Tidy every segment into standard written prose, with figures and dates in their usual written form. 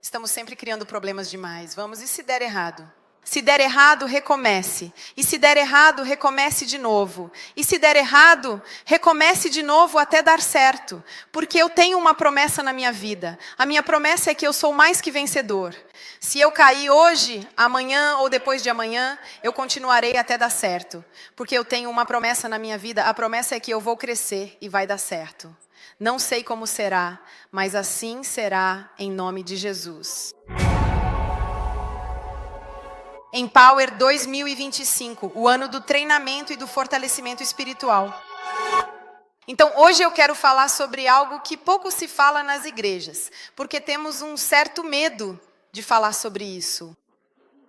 Estamos sempre criando problemas demais. Vamos, e se der errado? Se der errado, recomece. E se der errado, recomece de novo. E se der errado, recomece de novo até dar certo. Porque eu tenho uma promessa na minha vida. A minha promessa é que eu sou mais que vencedor. Se eu cair hoje, amanhã ou depois de amanhã, eu continuarei até dar certo. Porque eu tenho uma promessa na minha vida. A promessa é que eu vou crescer e vai dar certo. Não sei como será, mas assim será em nome de Jesus. Empower 2025, o ano do treinamento e do fortalecimento espiritual. Então, hoje eu quero falar sobre algo que pouco se fala nas igrejas, porque temos um certo medo de falar sobre isso.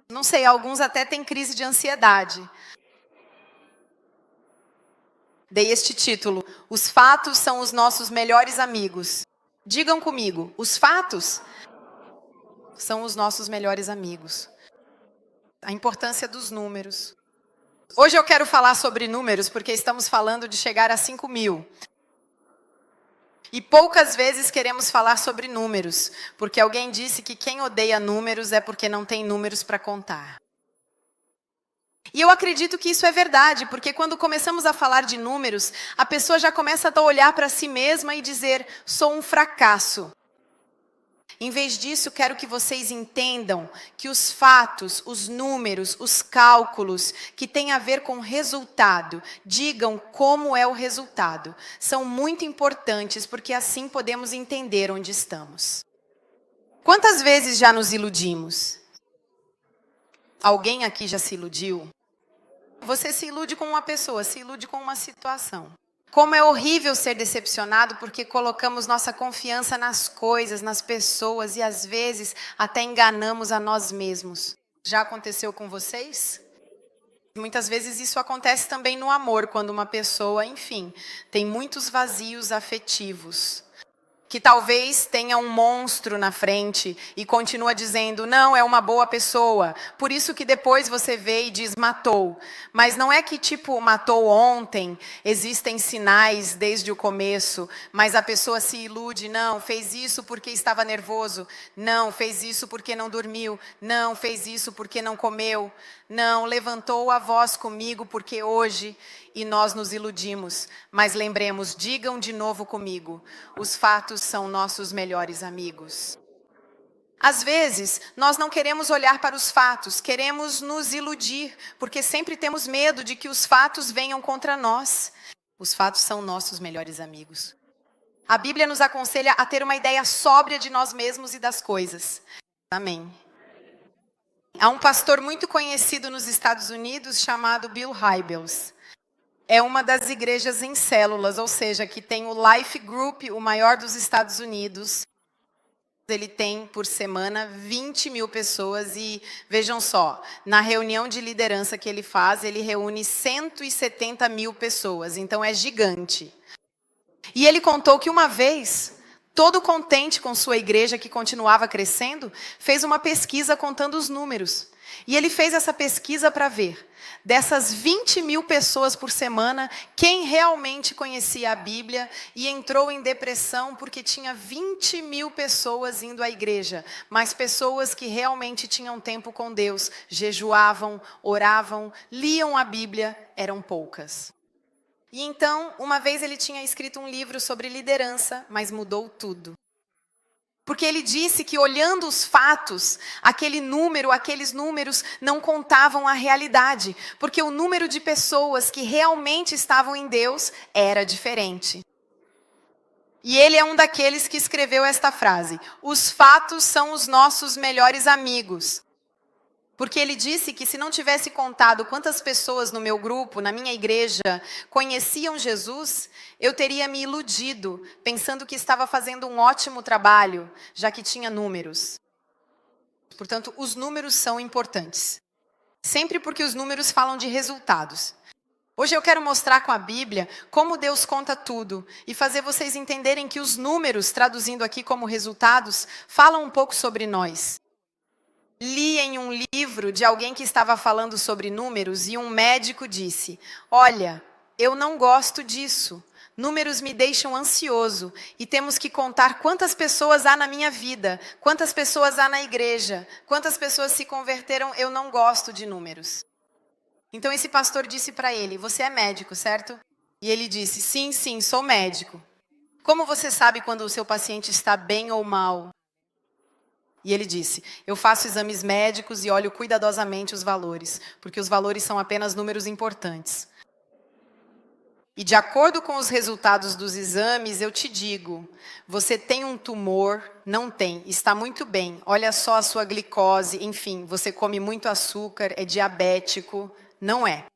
Não sei, alguns até têm crise de ansiedade. Dei este título: Os fatos são os nossos melhores amigos. Digam comigo, os fatos são os nossos melhores amigos. A importância dos números. Hoje eu quero falar sobre números porque estamos falando de chegar a 5.000. E poucas vezes queremos falar sobre números, porque alguém disse que quem odeia números é porque não tem números para contar. E eu acredito que isso é verdade, porque quando começamos a falar de números, a pessoa já começa a olhar para si mesma e dizer, sou um fracasso. Em vez disso, quero que vocês entendam que os fatos, os números, os cálculos que têm a ver com resultado, digam como é o resultado, são muito importantes, porque assim podemos entender onde estamos. Quantas vezes já nos iludimos? Alguém aqui já se iludiu? Você se ilude com uma pessoa, se ilude com uma situação. Como é horrível ser decepcionado porque colocamos nossa confiança nas coisas, nas pessoas e às vezes até enganamos a nós mesmos. Já aconteceu com vocês? Muitas vezes isso acontece também no amor, quando uma pessoa, enfim, tem muitos vazios afetivos. Que talvez tenha um monstro na frente e continua dizendo, não, é uma boa pessoa. Por isso que depois você vê e diz, matou. Mas não é que tipo, matou ontem, existem sinais desde o começo, mas a pessoa se ilude, não, fez isso porque estava nervoso, não, fez isso porque não dormiu, não, fez isso porque não comeu, não, levantou a voz comigo porque hoje... E nós nos iludimos, mas lembremos, digam de novo comigo, os fatos são nossos melhores amigos. Às vezes, nós não queremos olhar para os fatos, queremos nos iludir, porque sempre temos medo de que os fatos venham contra nós. Os fatos são nossos melhores amigos. A Bíblia nos aconselha a ter uma ideia sóbria de nós mesmos e das coisas. Amém. Há um pastor muito conhecido nos Estados Unidos chamado Bill Hybels. É uma das igrejas em células, ou seja, que tem o Life Group, o maior dos Estados Unidos. Ele tem, por semana, 20.000 pessoas e, vejam só, na reunião de liderança que ele faz, ele reúne 170.000 pessoas, então é gigante. E ele contou que uma vez, todo contente com sua igreja, que continuava crescendo, fez uma pesquisa contando os números. E ele fez essa pesquisa para ver, dessas 20.000 pessoas por semana, quem realmente conhecia a Bíblia e entrou em depressão porque tinha 20.000 pessoas indo à igreja, mas pessoas que realmente tinham tempo com Deus, jejuavam, oravam, liam a Bíblia, eram poucas. E então, uma vez ele tinha escrito um livro sobre liderança, mas mudou tudo. Porque ele disse que olhando os fatos, aqueles números não contavam a realidade. Porque o número de pessoas que realmente estavam em Deus era diferente. E ele é um daqueles que escreveu esta frase: os fatos são os nossos melhores amigos. Porque ele disse que se não tivesse contado quantas pessoas no meu grupo, na minha igreja, conheciam Jesus, eu teria me iludido, pensando que estava fazendo um ótimo trabalho, já que tinha números. Portanto, os números são importantes. Sempre porque os números falam de resultados. Hoje eu quero mostrar com a Bíblia como Deus conta tudo e fazer vocês entenderem que os números, traduzindo aqui como resultados, falam um pouco sobre nós. Li em um livro de alguém que estava falando sobre números e um médico disse, olha, eu não gosto disso. Números me deixam ansioso e temos que contar quantas pessoas há na minha vida, quantas pessoas há na igreja, quantas pessoas se converteram. Eu não gosto de números. Então esse pastor disse para ele: você é médico, certo? E ele disse: sim, sim, sou médico. Como você sabe quando o seu paciente está bem ou mal? E ele disse: eu faço exames médicos e olho cuidadosamente os valores, porque os valores são apenas números importantes. E de acordo com os resultados dos exames, eu te digo, você tem um tumor? Não tem, está muito bem. Olha só a sua glicose, enfim, você come muito açúcar, é diabético. Não é.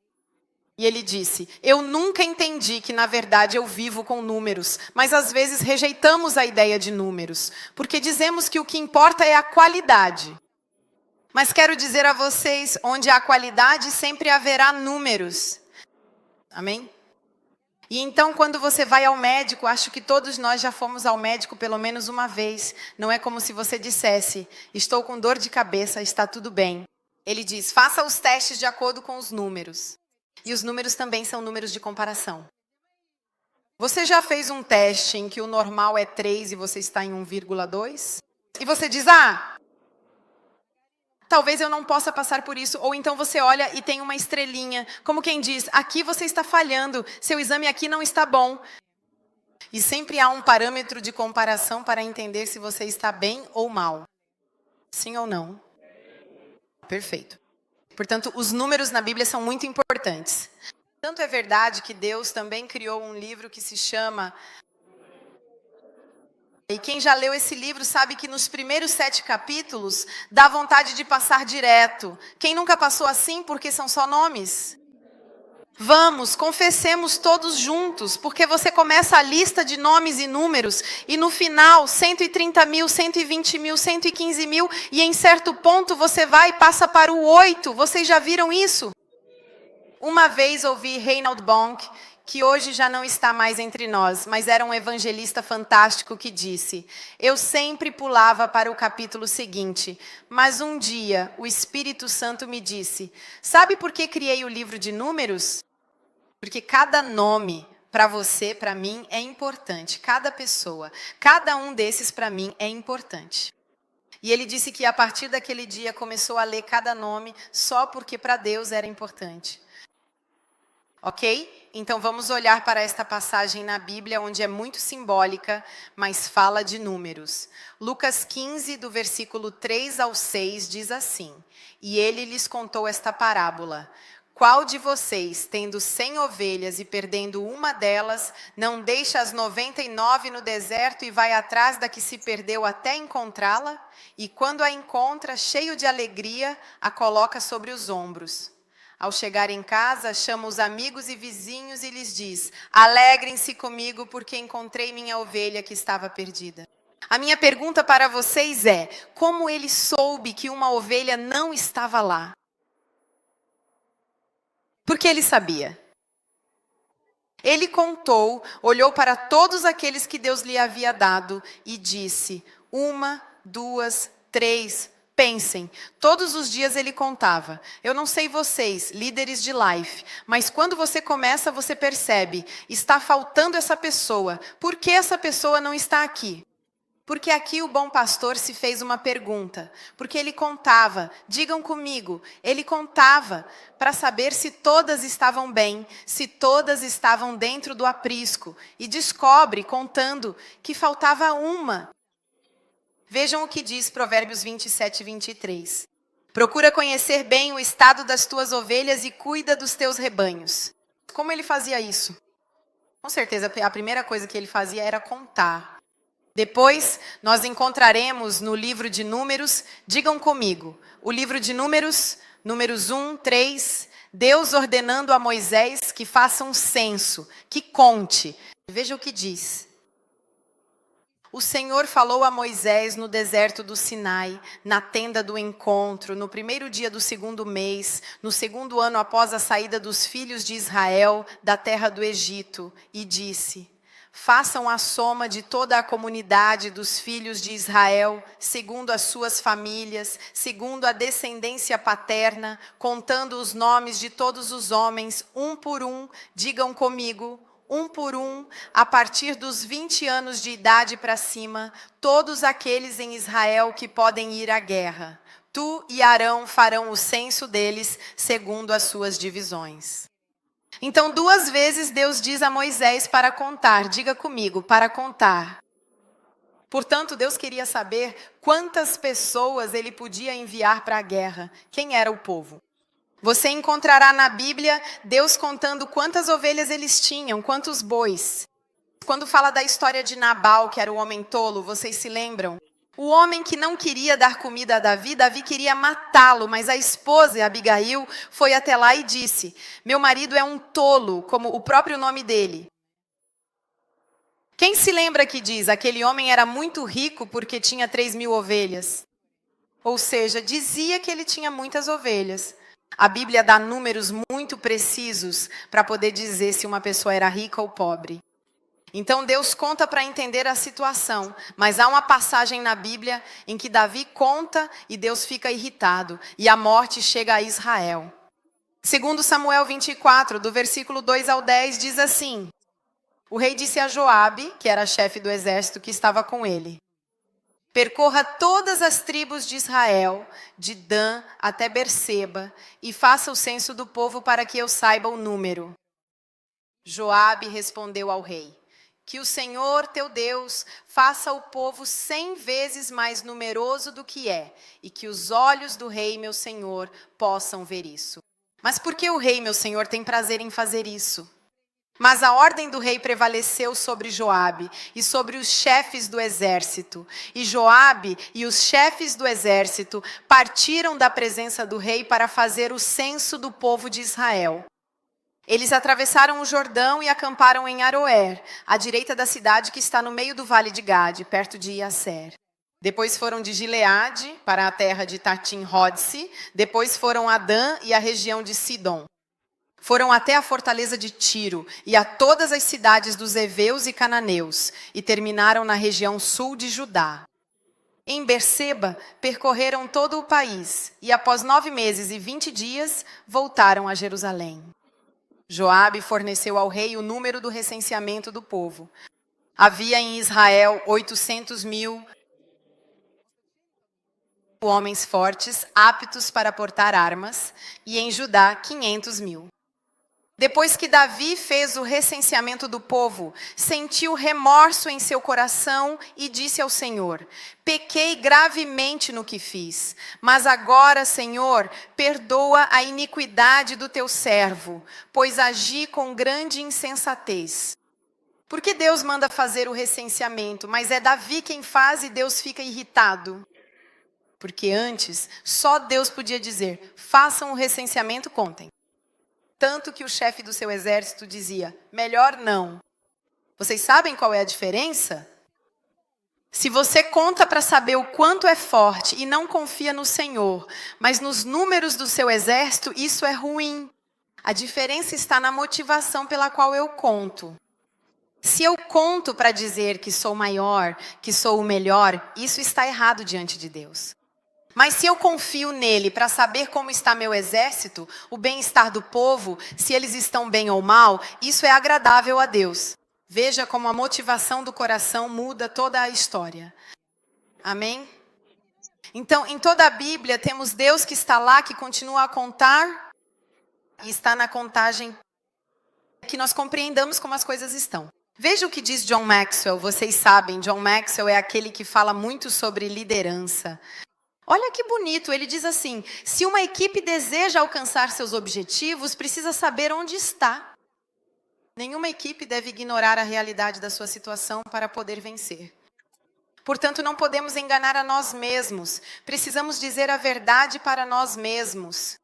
E ele disse: eu nunca entendi que, na verdade, eu vivo com números, mas às vezes rejeitamos a ideia de números, porque dizemos que o que importa é a qualidade. Mas quero dizer a vocês, onde há qualidade, sempre haverá números. Amém? E então, quando você vai ao médico, acho que todos nós já fomos ao médico pelo menos uma vez. Não é como se você dissesse: estou com dor de cabeça, está tudo bem. Ele diz: faça os testes de acordo com os números. E os números também são números de comparação. Você já fez um teste em que o normal é 3 e você está em 1,2? E você diz: talvez eu não possa passar por isso. Ou então você olha e tem uma estrelinha, como quem diz: aqui você está falhando, seu exame aqui não está bom. E sempre há um parâmetro de comparação para entender se você está bem ou mal. Sim ou não? Perfeito. Portanto, os números na Bíblia são muito importantes. Tanto é verdade que Deus também criou um livro que se chama... E quem já leu esse livro sabe que nos primeiros 7 capítulos dá vontade de passar direto. Quem nunca passou assim, porque são só nomes? Vamos, confessemos todos juntos, porque você começa a lista de nomes e números, e no final, 130 mil, 120 mil, 115 mil, e em certo ponto você vai e passa para o 8. Vocês já viram isso? Uma vez ouvi Reinhard Bonk, que hoje já não está mais entre nós, mas era um evangelista fantástico, que disse: eu sempre pulava para o capítulo seguinte, mas um dia o Espírito Santo me disse: sabe por que criei o livro de números? Porque cada nome para você, para mim, é importante. Cada pessoa, cada um desses para mim é importante. E ele disse que a partir daquele dia começou a ler cada nome só porque para Deus era importante. Ok? Então vamos olhar para esta passagem na Bíblia, onde é muito simbólica, mas fala de números. Lucas 15, do versículo 3 ao 6, diz assim: e ele lhes contou esta parábola: qual de vocês, tendo 100 ovelhas e perdendo uma delas, não deixa as 99 no deserto e vai atrás da que se perdeu até encontrá-la? E quando a encontra, cheio de alegria, a coloca sobre os ombros. Ao chegar em casa, chama os amigos e vizinhos e lhes diz: alegrem-se comigo, porque encontrei minha ovelha que estava perdida. A minha pergunta para vocês é: como ele soube que uma ovelha não estava lá? Porque ele sabia. Ele contou, olhou para todos aqueles que Deus lhe havia dado e disse: 1, 2, 3, pensem. Todos os dias ele contava. Eu não sei vocês, líderes de life, mas quando você começa, você percebe: está faltando essa pessoa. Por que essa pessoa não está aqui? Porque aqui o bom pastor se fez uma pergunta, porque ele contava, digam comigo, ele contava para saber se todas estavam bem, se todas estavam dentro do aprisco, e descobre, contando, que faltava uma. Vejam o que diz Provérbios 27 e 23. Procura conhecer bem o estado das tuas ovelhas e cuida dos teus rebanhos. Como ele fazia isso? Com certeza, a primeira coisa que ele fazia era contar. Depois, nós encontraremos no livro de Números, digam comigo, o livro de Números, Números 1, 3, Deus ordenando a Moisés que faça um censo, que conte. Veja o que diz. O Senhor falou a Moisés no deserto do Sinai, na tenda do encontro, no primeiro dia do 2º mês, no 2º ano após a saída dos filhos de Israel da terra do Egito, e disse: façam a soma de toda a comunidade dos filhos de Israel, segundo as suas famílias, segundo a descendência paterna, contando os nomes de todos os homens, um por um, digam comigo, um por um, a partir dos 20 anos de idade para cima, todos aqueles em Israel que podem ir à guerra. Tu e Arão farão o censo deles segundo as suas divisões. Então, 2 vezes Deus diz a Moisés para contar. Diga comigo, para contar. Portanto, Deus queria saber quantas pessoas ele podia enviar para a guerra. Quem era o povo? Você encontrará na Bíblia Deus contando quantas ovelhas eles tinham, quantos bois. Quando fala da história de Nabal, que era o homem tolo, vocês se lembram? O homem que não queria dar comida a Davi, Davi queria matá-lo, mas a esposa, Abigail, foi até lá e disse: meu marido é um tolo, como o próprio nome dele. Quem se lembra que diz, aquele homem era muito rico porque tinha 3.000 ovelhas? Ou seja, dizia que ele tinha muitas ovelhas. A Bíblia dá números muito precisos para poder dizer se uma pessoa era rica ou pobre. Então Deus conta para entender a situação, mas há uma passagem na Bíblia em que Davi conta e Deus fica irritado e a morte chega a Israel. Segundo Samuel 24, do versículo 2 ao 10, diz assim: o rei disse a Joabe, que era chefe do exército que estava com ele: percorra todas as tribos de Israel, de Dan até Berseba, e faça o censo do povo para que eu saiba o número. Joabe respondeu ao rei: que o Senhor teu Deus faça o povo 100 vezes mais numeroso do que é, e que os olhos do rei, meu senhor, possam ver isso. Mas por que o rei, meu senhor, tem prazer em fazer isso? Mas a ordem do rei prevaleceu sobre Joabe e sobre os chefes do exército. E Joabe e os chefes do exército partiram da presença do rei para fazer o censo do povo de Israel. Eles atravessaram o Jordão e acamparam em Aroer, à direita da cidade que está no meio do vale de Gade, perto de Iaser. Depois foram de Gileade para a terra de Tatim-Hodse, depois foram a Dan e a região de Sidom. Foram até a fortaleza de Tiro e a todas as cidades dos heveus e cananeus, e terminaram na região sul de Judá. Em Berseba, percorreram todo o país, e após 9 meses e 20 dias, voltaram a Jerusalém. Joabe forneceu ao rei o número do recenseamento do povo. Havia em Israel 800.000 homens fortes, aptos para portar armas, e em Judá 500.000. Depois que Davi fez o recenseamento do povo, sentiu remorso em seu coração e disse ao Senhor: pequei gravemente no que fiz, mas agora, Senhor, perdoa a iniquidade do teu servo, pois agi com grande insensatez. Porque Deus manda fazer o recenseamento, mas é Davi quem faz e Deus fica irritado? Porque antes, só Deus podia dizer: façam o recenseamento, contem. Tanto que o chefe do seu exército dizia: melhor não. Vocês sabem qual é a diferença? Se você conta para saber o quanto é forte e não confia no Senhor, mas nos números do seu exército, isso é ruim. A diferença está na motivação pela qual eu conto. Se eu conto para dizer que sou maior, que sou o melhor, isso está errado diante de Deus. Mas se eu confio nele para saber como está meu exército, o bem-estar do povo, se eles estão bem ou mal, isso é agradável a Deus. Veja como a motivação do coração muda toda a história. Amém? Então, em toda a Bíblia, temos Deus que está lá, que continua a contar, e está na contagem que nós compreendamos como as coisas estão. Veja o que diz John Maxwell. Vocês sabem, John Maxwell é aquele que fala muito sobre liderança. Olha que bonito, ele diz assim: se uma equipe deseja alcançar seus objetivos, precisa saber onde está. Nenhuma equipe deve ignorar a realidade da sua situação para poder vencer. Portanto, não podemos enganar a nós mesmos. Precisamos dizer a verdade para nós mesmos.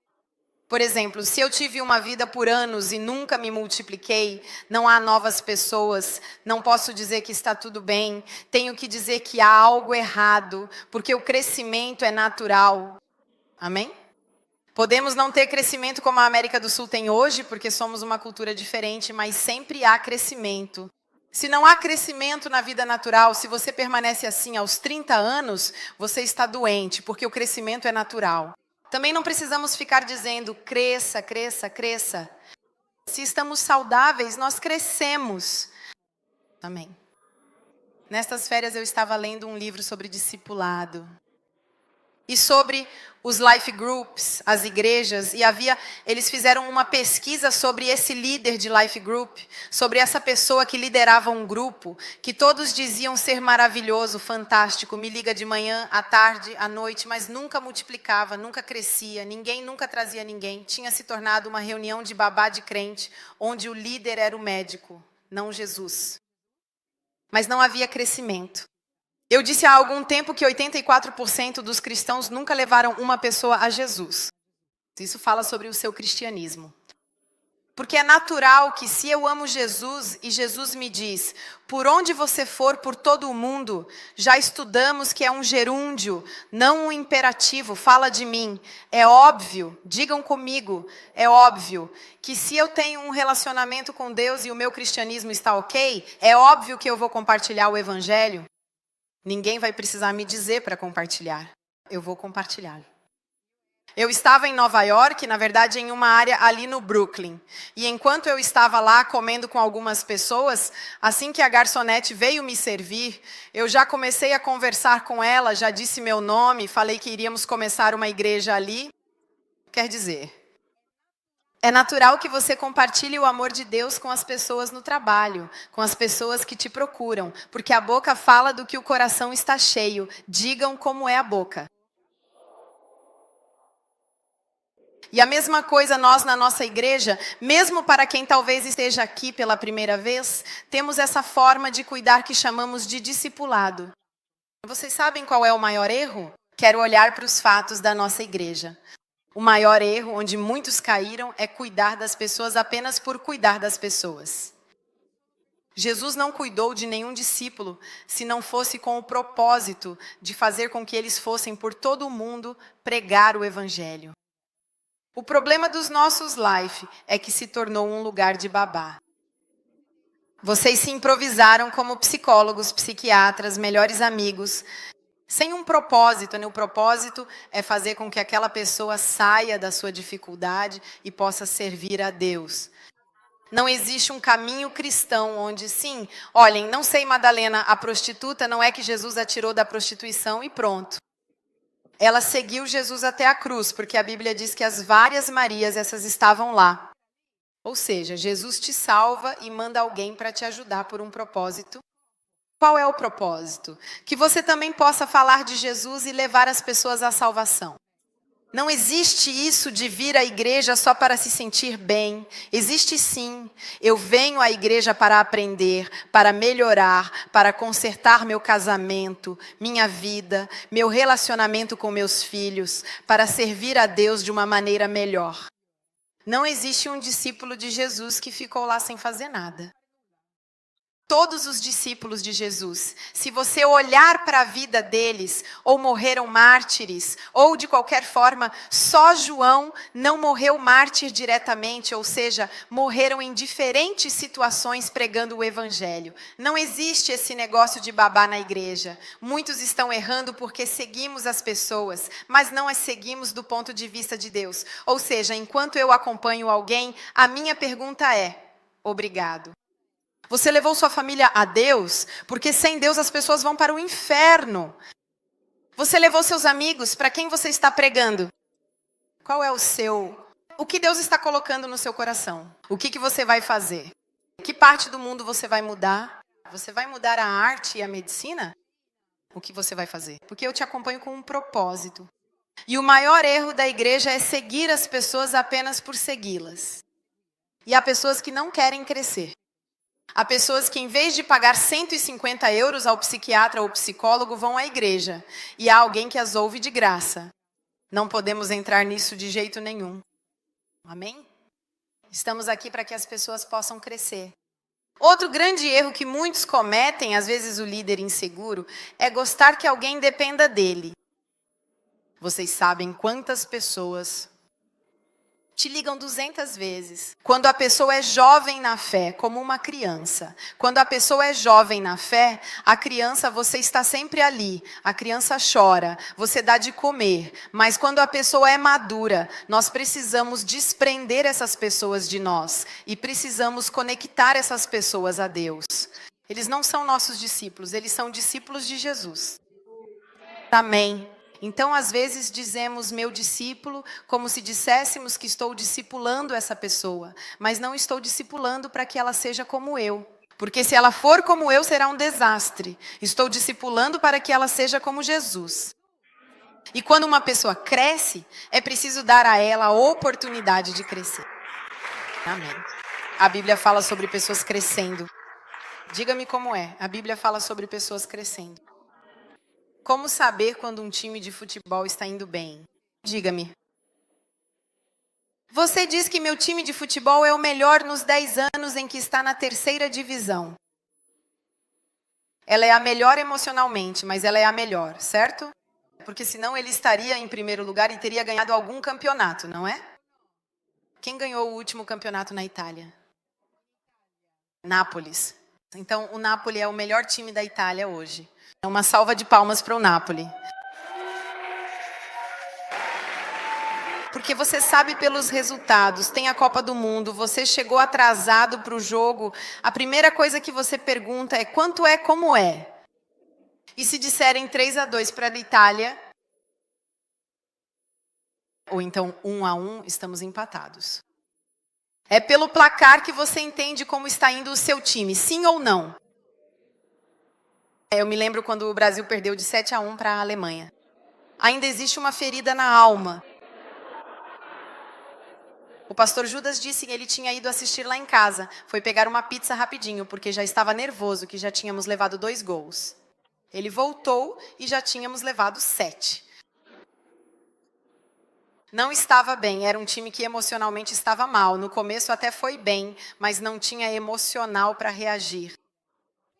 Por exemplo, se eu tive uma vida por anos e nunca me multipliquei, não há novas pessoas, não posso dizer que está tudo bem, tenho que dizer que há algo errado, porque o crescimento é natural. Amém? Podemos não ter crescimento como a América do Sul tem hoje, porque somos uma cultura diferente, mas sempre há crescimento. Se não há crescimento na vida natural, se você permanece assim aos 30 anos, você está doente, porque o crescimento é natural. Também não precisamos ficar dizendo: cresça, cresça, cresça. Se estamos saudáveis, nós crescemos. Amém. Nestas férias eu estava lendo um livro sobre discipulado. E sobre os life groups, as igrejas, e eles fizeram uma pesquisa sobre esse líder de life group, sobre essa pessoa que liderava um grupo, que todos diziam ser maravilhoso, fantástico, me liga de manhã, à tarde, à noite, mas nunca multiplicava, nunca crescia, ninguém nunca trazia ninguém, tinha se tornado uma reunião de babá de crente, onde o líder era o médico, não Jesus. Mas não havia crescimento. Eu disse há algum tempo que 84% dos cristãos nunca levaram uma pessoa a Jesus. Isso fala sobre o seu cristianismo. Porque é natural que se eu amo Jesus e Jesus me diz, por onde você for, por todo o mundo, já estudamos que é um gerúndio, não um imperativo, fala de mim. É óbvio, digam comigo, é óbvio que se eu tenho um relacionamento com Deus e o meu cristianismo está ok, é óbvio que eu vou compartilhar o evangelho. Ninguém vai precisar me dizer para compartilhar. Eu vou compartilhar. Eu estava em Nova York, na verdade em uma área ali no Brooklyn. E enquanto eu estava lá comendo com algumas pessoas, assim que a garçonete veio me servir, eu já comecei a conversar com ela, já disse meu nome, falei que iríamos começar uma igreja ali. Quer dizer, é natural que você compartilhe o amor de Deus com as pessoas no trabalho, com as pessoas que te procuram, porque a boca fala do que o coração está cheio. Digam como é a boca. E a mesma coisa nós na nossa igreja, mesmo para quem talvez esteja aqui pela primeira vez, temos essa forma de cuidar que chamamos de discipulado. Vocês sabem qual é o maior erro? Quero olhar para os fatos da nossa igreja. O maior erro, onde muitos caíram, é cuidar das pessoas apenas por cuidar das pessoas. Jesus não cuidou de nenhum discípulo se não fosse com o propósito de fazer com que eles fossem por todo o mundo pregar o evangelho. O problema dos nossos life é que se tornou um lugar de babá. Vocês se improvisaram como psicólogos, psiquiatras, melhores amigos, sem um propósito, né? O propósito é fazer com que aquela pessoa saia da sua dificuldade e possa servir a Deus. Não existe um caminho cristão onde, sim, olhem, não sei, Madalena, a prostituta, não é que Jesus a tirou da prostituição e pronto. Ela seguiu Jesus até a cruz, porque a Bíblia diz que as várias Marias, essas estavam lá. Ou seja, Jesus te salva e manda alguém para te ajudar por um propósito. Qual é o propósito? Que você também possa falar de Jesus e levar as pessoas à salvação. Não existe isso de vir à igreja só para se sentir bem. Existe sim. Eu venho à igreja para aprender, para melhorar, para consertar meu casamento, minha vida, meu relacionamento com meus filhos, para servir a Deus de uma maneira melhor. Não existe um discípulo de Jesus que ficou lá sem fazer nada. Todos os discípulos de Jesus, se você olhar para a vida deles, ou morreram mártires, ou de qualquer forma, só João não morreu mártir diretamente, ou seja, morreram em diferentes situações pregando o evangelho. Não existe esse negócio de babá na igreja. Muitos estão errando porque seguimos as pessoas, mas não as seguimos do ponto de vista de Deus. Ou seja, enquanto eu acompanho alguém, a minha pergunta é: obrigado. Você levou sua família a Deus, porque sem Deus as pessoas vão para o inferno. Você levou seus amigos, para quem você está pregando? Qual é o que Deus está colocando no seu coração? O que você vai fazer? Que parte do mundo você vai mudar? Você vai mudar a arte e a medicina? O que você vai fazer? Porque eu te acompanho com um propósito. E o maior erro da igreja é seguir as pessoas apenas por segui-las. E há pessoas que não querem crescer. Há pessoas que, em vez de pagar 150 euros ao psiquiatra ou psicólogo, vão à igreja. E há alguém que as ouve de graça. Não podemos entrar nisso de jeito nenhum. Amém? Estamos aqui para que as pessoas possam crescer. Outro grande erro que muitos cometem, às vezes o líder inseguro, é gostar que alguém dependa dele. Vocês sabem quantas pessoas Te ligam 200 vezes. Quando a pessoa é jovem na fé, como uma criança. Quando a pessoa é jovem na fé, a criança, você está sempre ali. A criança chora, você dá de comer. Mas quando a pessoa é madura, nós precisamos desprender essas pessoas de nós. E precisamos conectar essas pessoas a Deus. Eles não são nossos discípulos, eles são discípulos de Jesus. Amém. Então, às vezes, dizemos meu discípulo como se disséssemos que estou discipulando essa pessoa, mas não estou discipulando para que ela seja como eu. Porque se ela for como eu, será um desastre. Estou discipulando para que ela seja como Jesus. E quando uma pessoa cresce, é preciso dar a ela a oportunidade de crescer. Amém. A Bíblia fala sobre pessoas crescendo. Diga-me como é. A Bíblia fala sobre pessoas crescendo. Como saber quando um time de futebol está indo bem? Diga-me. Você diz que meu time de futebol é o melhor nos 10 anos em que está na 3ª divisão. Ela é a melhor emocionalmente, mas ela é a melhor, certo? Porque senão ele estaria em primeiro lugar e teria ganhado algum campeonato, não é? Quem ganhou o último campeonato na Itália? Nápoles. Então, o Napoli é o melhor time da Itália hoje. Uma salva de palmas para o Napoli. Porque você sabe pelos resultados, tem a Copa do Mundo, você chegou atrasado para o jogo, a primeira coisa que você pergunta é quanto é, como é? E se disserem 3-2 para a Itália, ou então 1-1, estamos empatados. É pelo placar que você entende como está indo o seu time, sim ou não? Eu me lembro quando o Brasil perdeu de 7-1 para a Alemanha. Ainda existe uma ferida na alma. O pastor Judas disse que ele tinha ido assistir lá em casa. Foi pegar uma pizza rapidinho, porque já estava nervoso, que já tínhamos levado 2 gols. Ele voltou e já tínhamos levado 7. Não estava bem, era um time que emocionalmente estava mal. No começo até foi bem, mas não tinha emocional para reagir.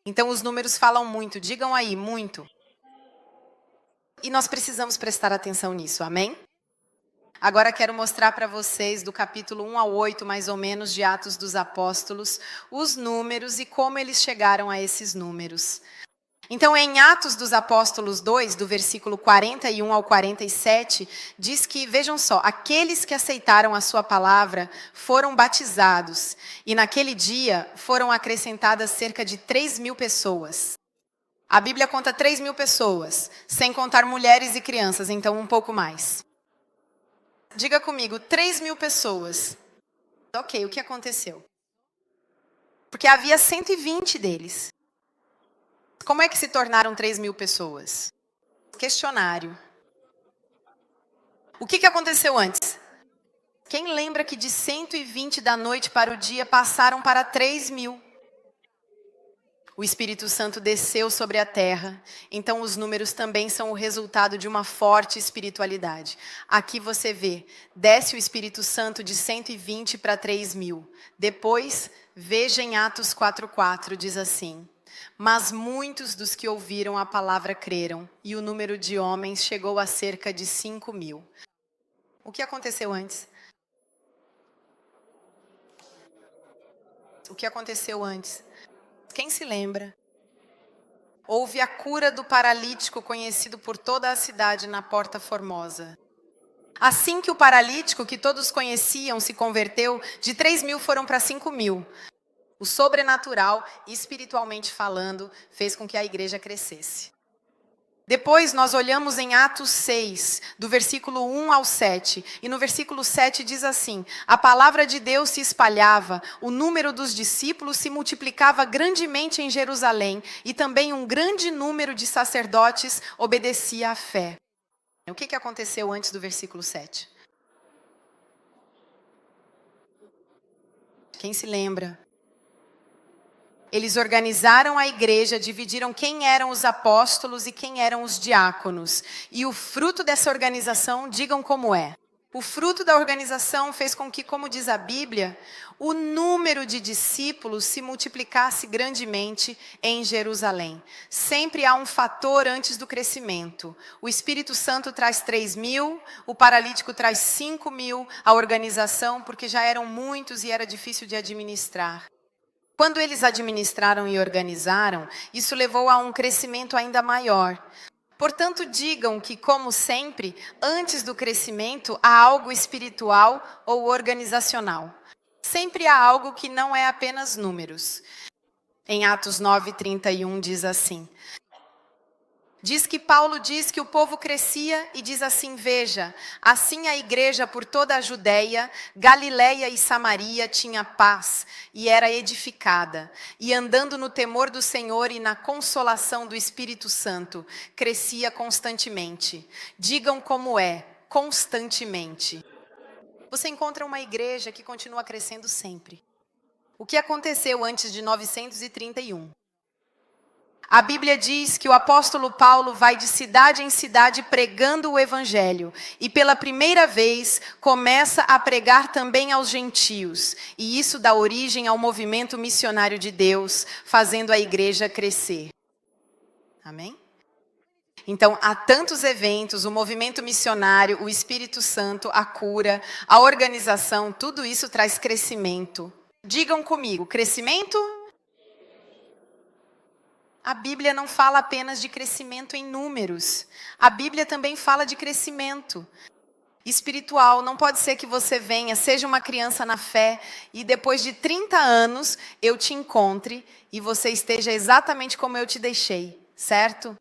Então os números falam muito, digam aí, muito. E nós precisamos prestar atenção nisso, amém? Agora quero mostrar para vocês do capítulo 1 ao 8, mais ou menos, de Atos dos Apóstolos, os números e como eles chegaram a esses números. Então, em Atos dos Apóstolos 2, do versículo 41 ao 47, diz que, vejam só, aqueles que aceitaram a sua palavra foram batizados. E naquele dia foram acrescentadas cerca de 3.000 pessoas. A Bíblia conta 3.000 pessoas, sem contar mulheres e crianças, então um pouco mais. Diga comigo, 3.000 pessoas. Ok, o que aconteceu? Porque havia 120 deles. Como é que se tornaram 3.000 pessoas? Questionário. O que aconteceu antes? Quem lembra que de 120 da noite para o dia passaram para 3.000? O Espírito Santo desceu sobre a terra, então os números também são o resultado de uma forte espiritualidade. Aqui você vê, desce o Espírito Santo de 120 para 3.000. Depois, veja em Atos 4:4, diz assim: mas muitos dos que ouviram a palavra creram, e o número de homens chegou a cerca de 5.000. O que aconteceu antes? O que aconteceu antes? Quem se lembra? Houve a cura do paralítico conhecido por toda a cidade na Porta Formosa. Assim que o paralítico, que todos conheciam, se converteu, de 3.000 foram para 5.000. O sobrenatural, espiritualmente falando, fez com que a igreja crescesse. Depois nós olhamos em Atos 6, do versículo 1 ao 7. E no versículo 7 diz assim: a palavra de Deus se espalhava, o número dos discípulos se multiplicava grandemente em Jerusalém, e também um grande número de sacerdotes obedecia à fé. O que aconteceu antes do versículo 7? Quem se lembra? Eles organizaram a igreja, dividiram quem eram os apóstolos e quem eram os diáconos. E o fruto dessa organização, digam como é. O fruto da organização fez com que, como diz a Bíblia, o número de discípulos se multiplicasse grandemente em Jerusalém. Sempre há um fator antes do crescimento. O Espírito Santo traz 3.000, o paralítico traz 5.000, a organização, porque já eram muitos e era difícil de administrar. Quando eles administraram e organizaram, isso levou a um crescimento ainda maior. Portanto, digam que, como sempre, antes do crescimento, há algo espiritual ou organizacional. Sempre há algo que não é apenas números. Em Atos 9:31 diz assim. Diz que Paulo diz que o povo crescia e diz assim, veja, assim a igreja por toda a Judéia, Galiléia e Samaria tinha paz e era edificada. E andando no temor do Senhor e na consolação do Espírito Santo, crescia constantemente. Digam como é, constantemente. Você encontra uma igreja que continua crescendo sempre. O que aconteceu antes de 931? A Bíblia diz que o apóstolo Paulo vai de cidade em cidade pregando o evangelho. E pela primeira vez começa a pregar também aos gentios. E isso dá origem ao movimento missionário de Deus, fazendo a igreja crescer. Amém? Então, há tantos eventos, o movimento missionário, o Espírito Santo, a cura, a organização, tudo isso traz crescimento. Digam comigo, crescimento? A Bíblia não fala apenas de crescimento em números. A Bíblia também fala de crescimento espiritual. Não pode ser que você venha, seja uma criança na fé, e depois de 30 anos eu te encontre e você esteja exatamente como eu te deixei, certo?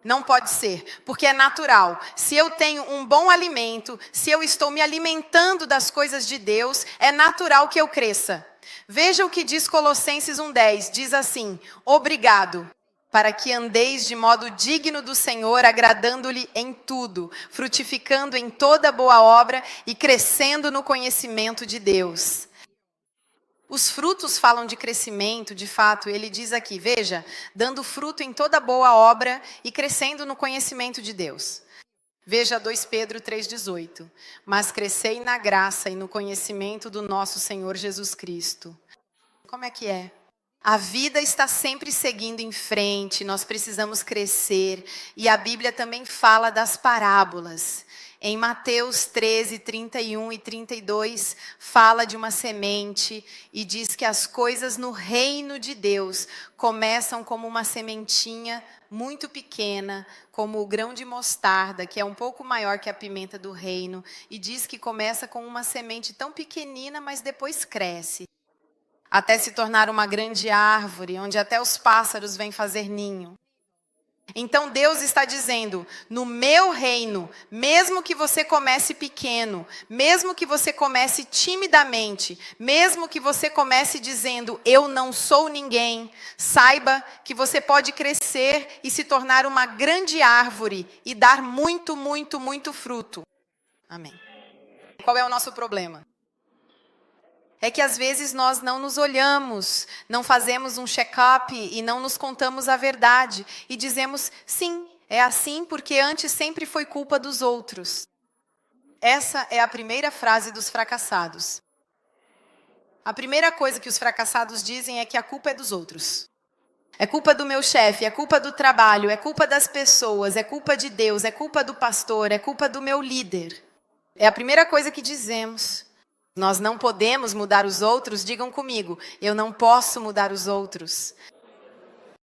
Não pode ser, porque é natural. Se eu tenho um bom alimento, se eu estou me alimentando das coisas de Deus, é natural que eu cresça. Veja o que diz Colossenses 1:10, diz assim, obrigado, para que andeis de modo digno do Senhor, agradando-lhe em tudo, frutificando em toda boa obra e crescendo no conhecimento de Deus. Os frutos falam de crescimento, de fato, ele diz aqui, veja, dando fruto em toda boa obra e crescendo no conhecimento de Deus. Veja 2 Pedro 3,18. Mas crescei na graça e no conhecimento do nosso Senhor Jesus Cristo. Como é que é? A vida está sempre seguindo em frente, nós precisamos crescer. E a Bíblia também fala das parábolas. Em Mateus 13, 31 e 32, fala de uma semente e diz que as coisas no reino de Deus começam como uma sementinha muito pequena, como o grão de mostarda, que é um pouco maior que a pimenta do reino, e diz que começa com uma semente tão pequenina, mas depois cresce, até se tornar uma grande árvore, onde até os pássaros vêm fazer ninho. Então Deus está dizendo, no meu reino, mesmo que você comece pequeno, mesmo que você comece timidamente, mesmo que você comece dizendo, eu não sou ninguém, saiba que você pode crescer e se tornar uma grande árvore e dar muito, muito, muito fruto. Amém. Qual é o nosso problema? É que às vezes nós não nos olhamos, não fazemos um check-up e não nos contamos a verdade. E dizemos, sim, é assim porque antes sempre foi culpa dos outros. Essa é a primeira frase dos fracassados. A primeira coisa que os fracassados dizem é que a culpa é dos outros. É culpa do meu chefe, é culpa do trabalho, é culpa das pessoas, é culpa de Deus, é culpa do pastor, é culpa do meu líder. É a primeira coisa que dizemos. Nós não podemos mudar os outros, digam comigo, eu não posso mudar os outros.